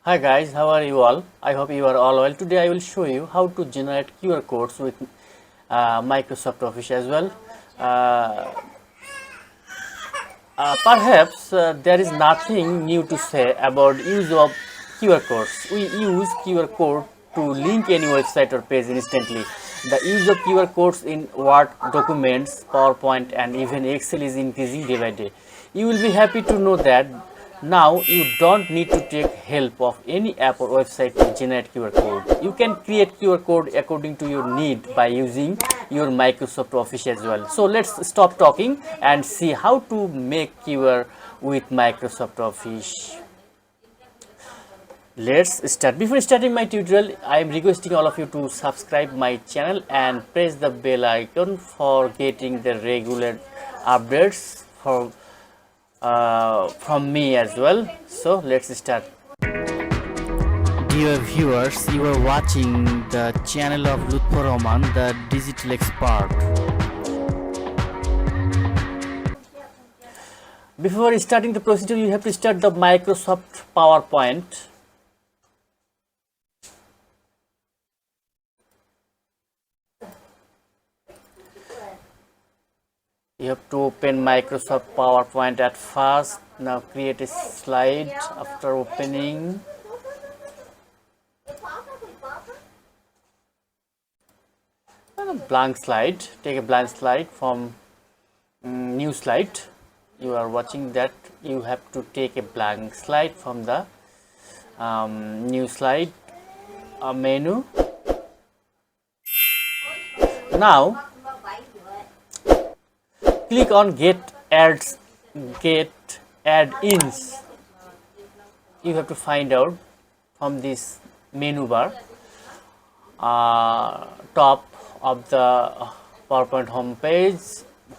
Hi guys, how are you all? I hope you are all well. Today I will show you how to generate QR codes with Microsoft Office as well. Uh, perhaps there is nothing new to say about use of QR codes. We use QR code to link any website or page instantly. The use of QR codes in Word documents, PowerPoint and even Excel is increasing day by day. You will be happy to know that now you don't need to take help of any app or website to generate QR code. You can create QR code according to your need by using your Microsoft Office as well. So let's stop talking and see how to make QR with Microsoft Office. Let's start. Before starting my tutorial, I am requesting all of you to subscribe my channel and press the bell icon for getting the regular updates from me as well. So let's start. Dear viewers, you are watching the channel of Lutfur Rahman, the digital expert. Before starting the procedure, you have to start the Microsoft PowerPoint. You have to open Microsoft PowerPoint at first. Now create a slide after opening. A blank slide. Take a blank slide from new slide. You are watching that. You have to take a blank slide from the new slide menu. Now click on get add-ins. You have to find out from this menu bar top of the PowerPoint home page.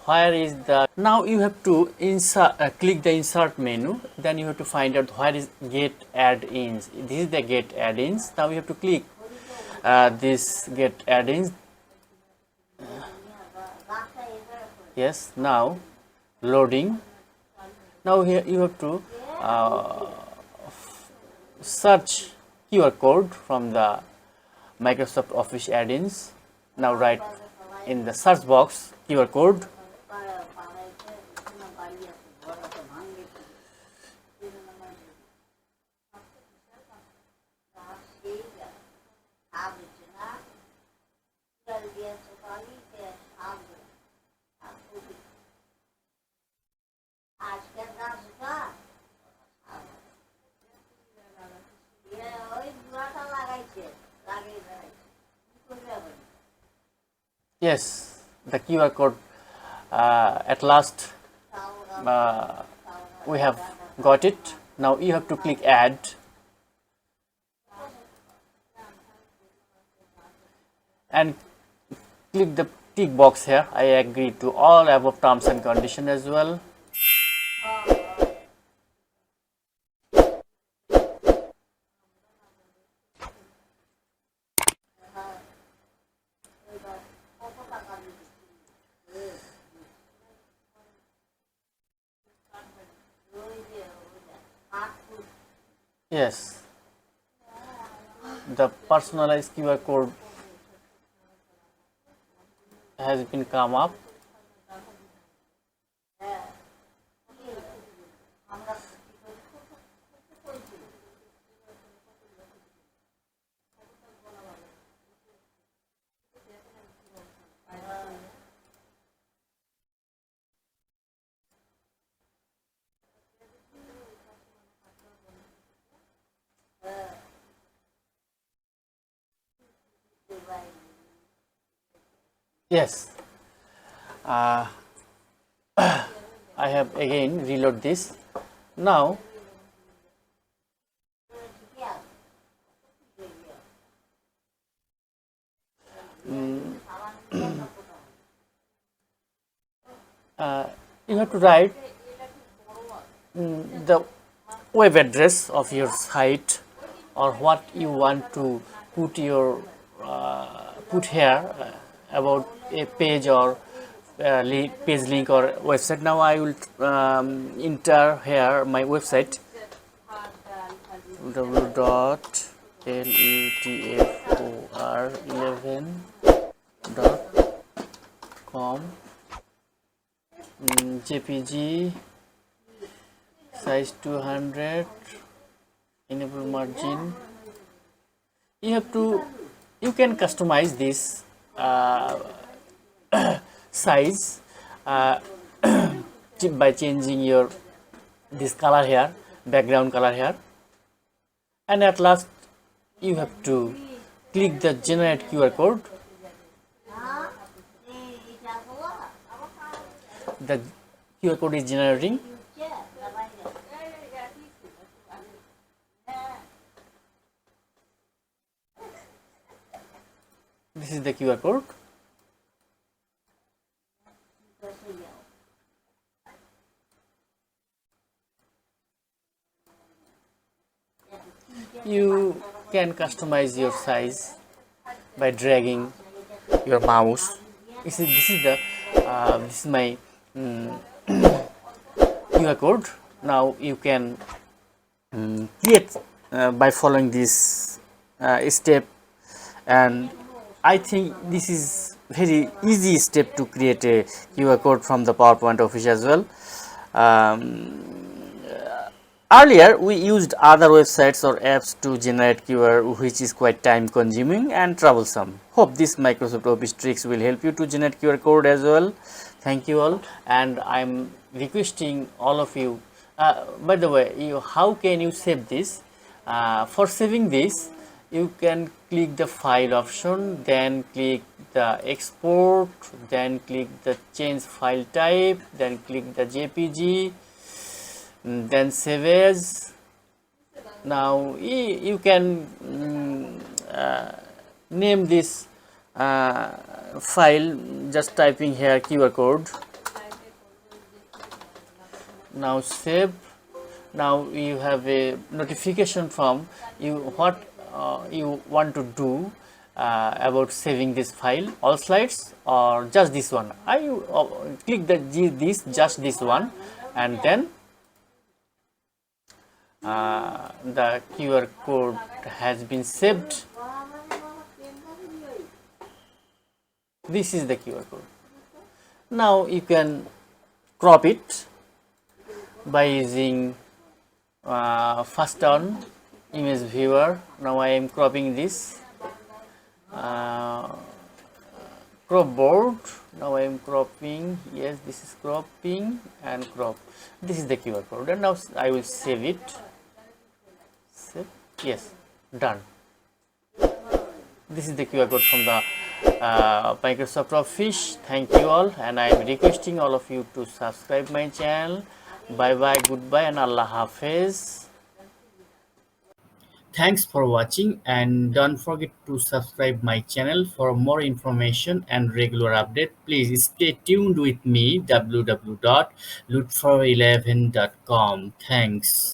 Where is the now you have to insert click the insert menu, then you have to find out where is get add-ins. This is the get add-ins. Now you have to click this get add-ins. Yes, now loading. Now here you have to search QR code from the Microsoft Office add-ins. Now write in the search box QR code. Yes, the QR code at last we have got it. Now you have to click add. And click the tick box here. I agree to all above terms and conditions as well. Yes, the personalized QR code has been come up. Yes, I have again reload this. Now you have to write the web address of your site or what you want to put your put here about a page or page link or website. Now I will enter here my website www.lutfor11.com jpg size 200 enable margin. You can customize this size by changing your this color here, background color here, and at last you have to click the generate QR code. The QR code is generating. This is the QR code. You can customize your size by dragging your mouse. This is my QR code. Now you can create by following this step, and I think this is very easy step to create a QR code from the PowerPoint Office as well. Earlier we used other websites or apps to generate QR, which is quite time consuming and troublesome. Hope this Microsoft Office tricks will help you to generate QR code as well. Thank you all, and I'm requesting all of you, by the way, how can you save this? For saving this, you can click the file option, then click the export, then click the change file type, then click the JPG, then save as. Now you can name this file just typing here QR code. Now save. Now you have a notification from you what you want to do about saving this file, all slides or just this one. I click just this one, and then the QR code has been saved. This is the QR code. Now you can crop it by using FastStone Image Viewer. Now I am cropping this crop board. Now I am cropping. Yes, this is cropping and crop. This is the QR code, and now I will save it. Save. Yes, done. This is the QR code from the Microsoft Office. Thank you all, and I am requesting all of you to subscribe my channel. Bye bye, goodbye, and Allah Hafiz. Thanks for watching, and don't forget to subscribe my channel for more information and regular update. Please stay tuned with me, www.lutfor11.com. Thanks.